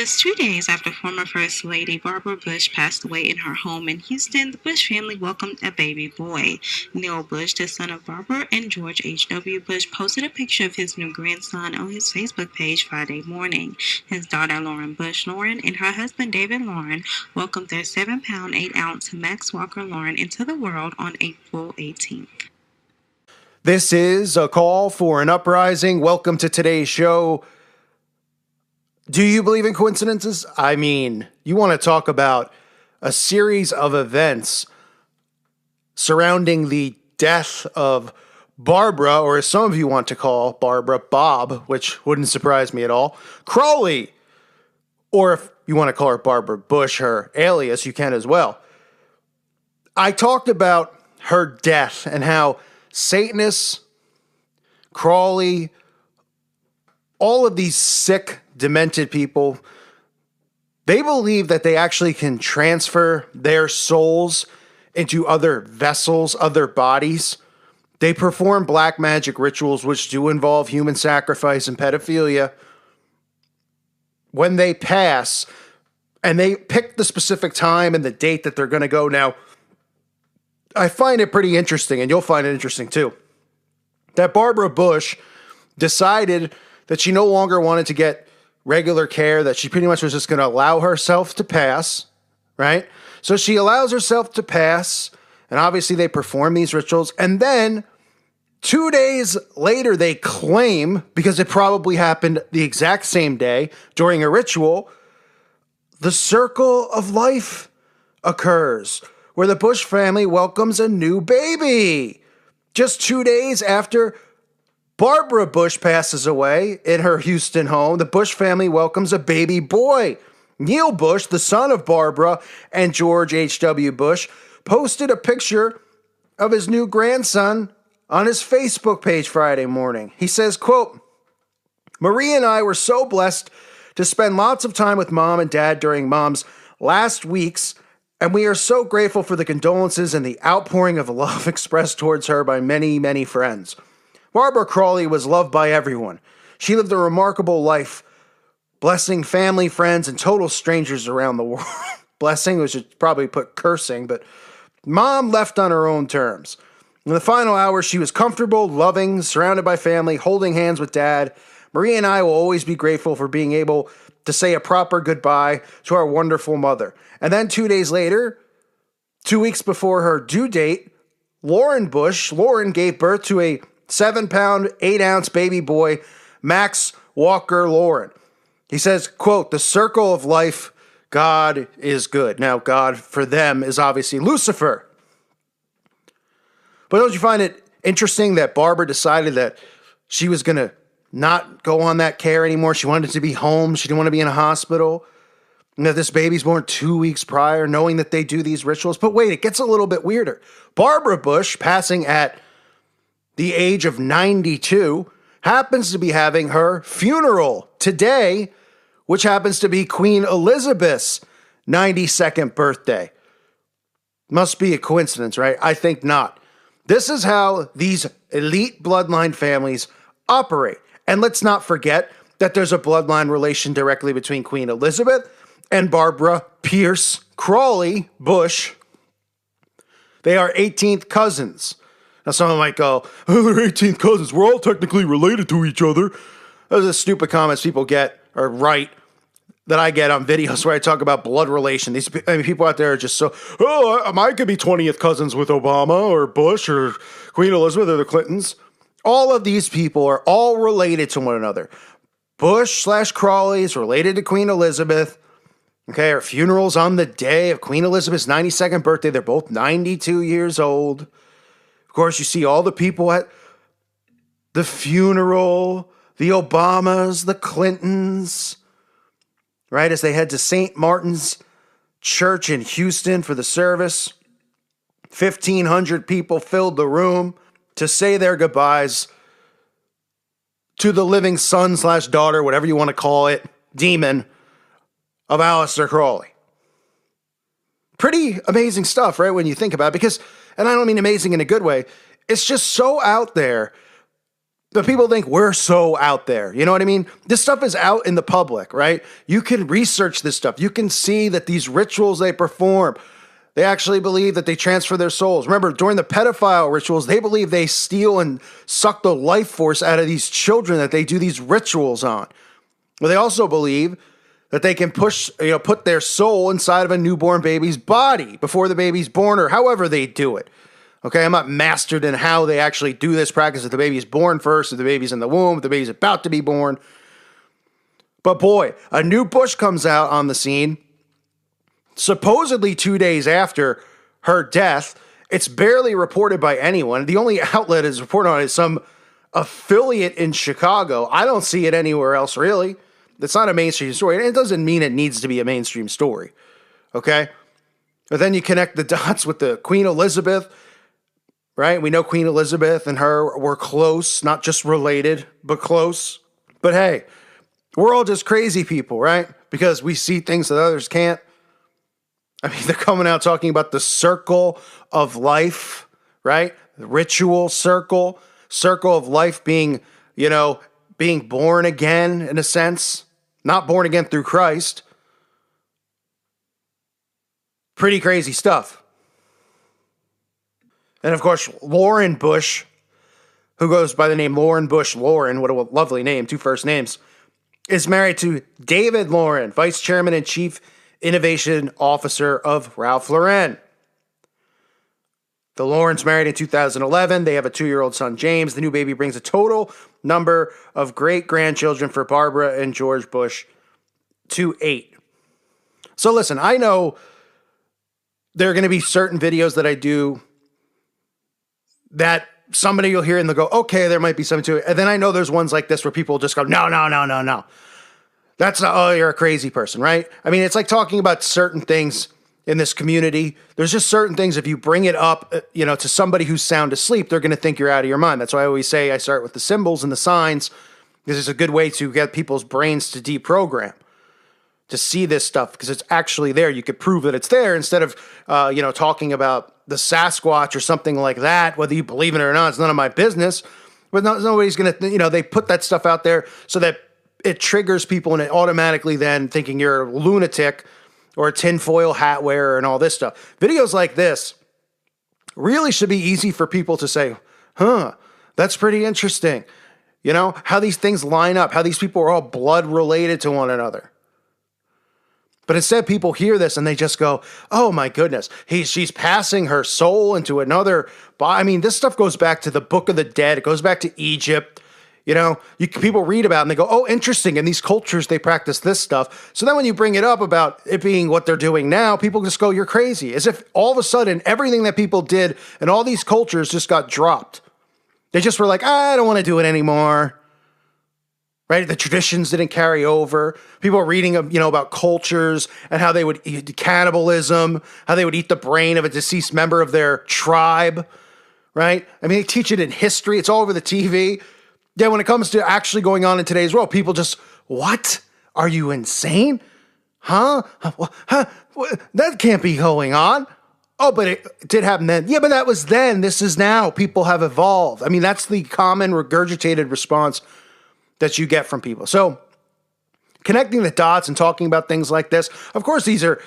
Just 2 days after former First Lady Barbara Bush passed away in her home in Houston, the Bush family welcomed a baby boy. Neil Bush, the son of Barbara and George H.W. Bush, posted a picture of his new grandson on his Facebook page Friday morning. His daughter Lauren Bush Lauren and her husband David Lauren welcomed their 7-pound 8-ounce Max Walker Lauren into the world on April 18th. This is a call for an uprising. Welcome to today's show. Do you believe in coincidences? I mean, you want to talk about a series of events surrounding the death of Barbara, or as some of you want to call Barbara, Bob, which wouldn't surprise me at all, Crowley, or if you want to call her Barbara Bush, her alias, you can as well. I talked about her death and how Satanists, Crowley, all of these sick, demented people, they believe that they actually can transfer their souls into other vessels, other bodies. They perform black magic rituals, which do involve human sacrifice and pedophilia. When they pass, and they pick the specific time and the date that they're going to go. Now, I find it pretty interesting, and you'll find it interesting too, that Barbara Bush decided that she no longer wanted to get regular care, that she pretty much was just going to allow herself to pass, right? So she allows herself to pass, and obviously they perform these rituals, and then 2 days later they claim, because it probably happened the exact same day during a ritual, the circle of life occurs, where the Bush family welcomes a new baby. Just 2 days after Barbara Bush passes away in her Houston home, the Bush family welcomes a baby boy. Neil Bush, the son of Barbara and George H.W. Bush, posted a picture of his new grandson on his Facebook page Friday morning. He says, quote, "Marie and I were so blessed to spend lots of time with Mom and Dad during Mom's last weeks, and we are so grateful for the condolences and the outpouring of love expressed towards her by many, many friends. Barbara Crowley was loved by everyone. She lived a remarkable life, blessing family, friends, and total strangers around the world." Blessing, we should probably put cursing, but Mom left on her own terms. In the final hours, she was comfortable, loving, surrounded by family, holding hands with Dad. Marie and I will always be grateful for being able to say a proper goodbye to our wonderful mother. And then 2 days later, 2 weeks before her due date, Lauren gave birth to a 7-pound, 8-ounce baby boy, Max Walker Lauren. He says, quote, "The circle of life, God is good." Now, God for them is obviously Lucifer. But don't you find it interesting that Barbara decided that she was going to not go on that care anymore? She wanted to be home. She didn't want to be in a hospital. And that this baby's born 2 weeks prior, knowing that they do these rituals. But wait, it gets a little bit weirder. Barbara Bush, passing at the age of 92, happens to be having her funeral today, which happens to be Queen Elizabeth's 92nd birthday. Must be a coincidence, right? I think not. This is how these elite bloodline families operate. And let's not forget that there's a bloodline relation directly between Queen Elizabeth and Barbara Pierce Crowley Bush. They are 18th cousins. Now, someone might go, "Oh, they're 18th cousins. We're all technically related to each other." Those are the stupid comments people get, or write, that I get on videos where I talk about blood relation. People out there are just so, I could be 20th cousins with Obama or Bush or Queen Elizabeth or the Clintons. All of these people are all related to one another. Bush/Crowley is related to Queen Elizabeth. Okay, her funeral's on the day of Queen Elizabeth's 92nd birthday. They're both 92 years old. Of course, you see all the people at the funeral, the Obamas, the Clintons, right, as they head to St. Martin's Church in Houston for the service. 1,500 people filled the room to say their goodbyes to the living son/daughter, whatever you want to call it, demon of Aleister Crowley. Pretty amazing stuff, right, when you think about it, because, and I don't mean amazing in a good way, it's just so out there But people think we're so out there. You know what I mean? This stuff is out in the public, right? You can research this stuff. You can see that these rituals they perform, they actually believe that they transfer their souls. Remember, during the pedophile rituals, they believe they steal and suck the life force out of these children that they do these rituals on. Well, they also believe that they can put their soul inside of a newborn baby's body before the baby's born, or however they do it. Okay, I'm not mastered in how they actually do this practice if the baby's born first, if the baby's in the womb, if the baby's about to be born. But boy, a new Bush comes out on the scene supposedly 2 days after her death. It's barely reported by anyone. The only outlet is reported on is some affiliate in Chicago. I don't see it anywhere else, really. It's not a mainstream story. And it doesn't mean it needs to be a mainstream story. Okay? But then you connect the dots with the Queen Elizabeth, right? We know Queen Elizabeth and her were close, not just related, but close. But hey, we're all just crazy people, right? Because we see things that others can't. I mean, they're coming out talking about the circle of life, right? The ritual circle of life being, being born again in a sense, not born again through Christ. Pretty crazy stuff. And of course, Lauren Bush, who goes by the name Lauren Bush Lauren, what a lovely name, 2 first names, is married to David Lauren, Vice Chairman and Chief Innovation Officer of Ralph Lauren. The Laurens married in 2011. They have a 2-year-old son, James. The new baby brings a total number of great-grandchildren for Barbara and George Bush to 8. So listen, I know there are going to be certain videos that I do that somebody will hear and they'll go, okay, there might be something to it. And then I know there's ones like this where people just go, no. That's not, oh, you're a crazy person, right? I mean, it's like talking about certain things in this community. There's just certain things, if you bring it up, to somebody who's sound asleep, they're going to think you're out of your mind. That's why I always say I start with the symbols and the signs. This is a good way to get people's brains to deprogram, to see this stuff, because it's actually there. You could prove that it's there instead of, talking about the Sasquatch or something like that. Whether you believe in it or not, it's none of my business. But nobody's going to, they put that stuff out there so that it triggers people and it automatically then thinking you're a lunatic or a tinfoil hat wearer and all this stuff. Videos like this really should be easy for people to say, that's pretty interesting. How these things line up, how these people are all blood related to one another. But instead, people hear this and they just go, oh my goodness, she's passing her soul into another body. I mean, this stuff goes back to the Book of the Dead. It goes back to Egypt. People read about it and they go, oh, interesting. In these cultures, they practice this stuff. So then when you bring it up about it being what they're doing now, people just go, you're crazy. As if all of a sudden, everything that people did in all these cultures just got dropped. They just were like, I don't want to do it anymore. Right? The traditions didn't carry over. People are reading, about cultures and how they would eat cannibalism, how they would eat the brain of a deceased member of their tribe. Right? I mean, they teach it in history. It's all over the TV. Yeah, when it comes to actually going on in today's world, people just, what? Are you insane? Huh? That can't be going on. Oh, but it did happen then. Yeah, but that was then. This is now. People have evolved. I mean, that's the common regurgitated response that you get from people. So connecting the dots and talking about things like this, of course, these are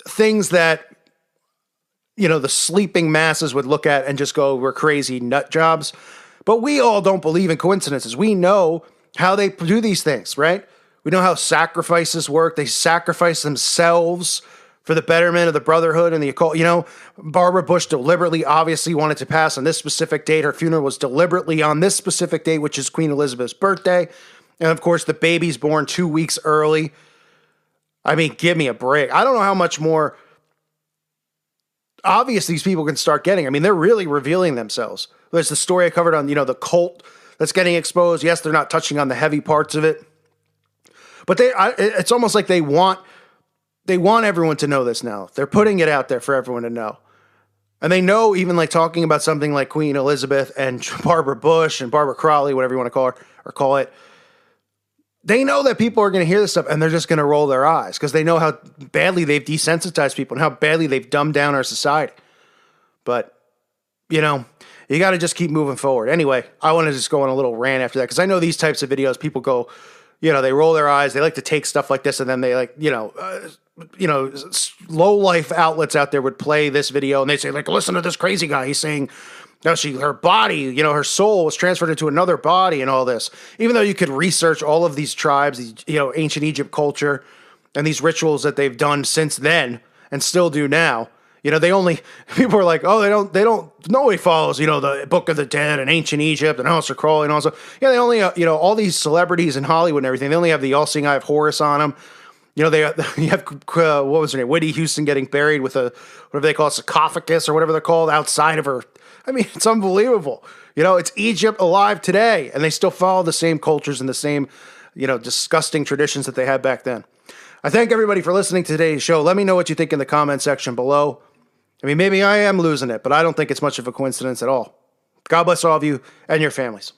things that, the sleeping masses would look at and just go, we're crazy nut jobs. But we all don't believe in coincidences. We know how they do these things, right? We know how sacrifices work. They sacrifice themselves for the betterment of the brotherhood and the occult. Barbara Bush deliberately, obviously, wanted to pass on this specific date. Her funeral was deliberately on this specific date, which is Queen Elizabeth's birthday. And of course, the baby's born 2 weeks early. I mean, give me a break. I don't know how much more obvious these people can start getting. I mean, they're really revealing themselves. There's the story I covered on, the cult that's getting exposed. Yes, they're not touching on the heavy parts of it, but it's almost like they want everyone to know this now. They're putting it out there for everyone to know. And they know, even like talking about something like Queen Elizabeth and Barbara Bush and Barbara Crowley, whatever you want to call her or call it, they know that people are going to hear this stuff and they're just going to roll their eyes because they know how badly they've desensitized people and how badly they've dumbed down our society. But, You got to just keep moving forward. Anyway, I want to just go on a little rant after that because I know these types of videos, people go, they roll their eyes. They like to take stuff like this and then they like, low life outlets out there would play this video and they say like, listen to this crazy guy. He's saying, no, her body, her soul was transferred into another body and all this. Even though you could research all of these tribes, ancient Egypt culture and these rituals that they've done since then and still do now. People are like, oh, nobody follows, the Book of the Dead and ancient Egypt and House of Crowley and also, they only, all these celebrities in Hollywood and everything, they only have the all-seeing eye of Horus on them. You have, what was her name? Whitney Houston getting buried with a, whatever they call it, sarcophagus or whatever they're called outside of her. I mean, it's unbelievable. It's Egypt alive today and they still follow the same cultures and the same, disgusting traditions that they had back then. I thank everybody for listening to today's show. Let me know what you think in the comment section below. I mean, maybe I am losing it, but I don't think it's much of a coincidence at all. God bless all of you and your families.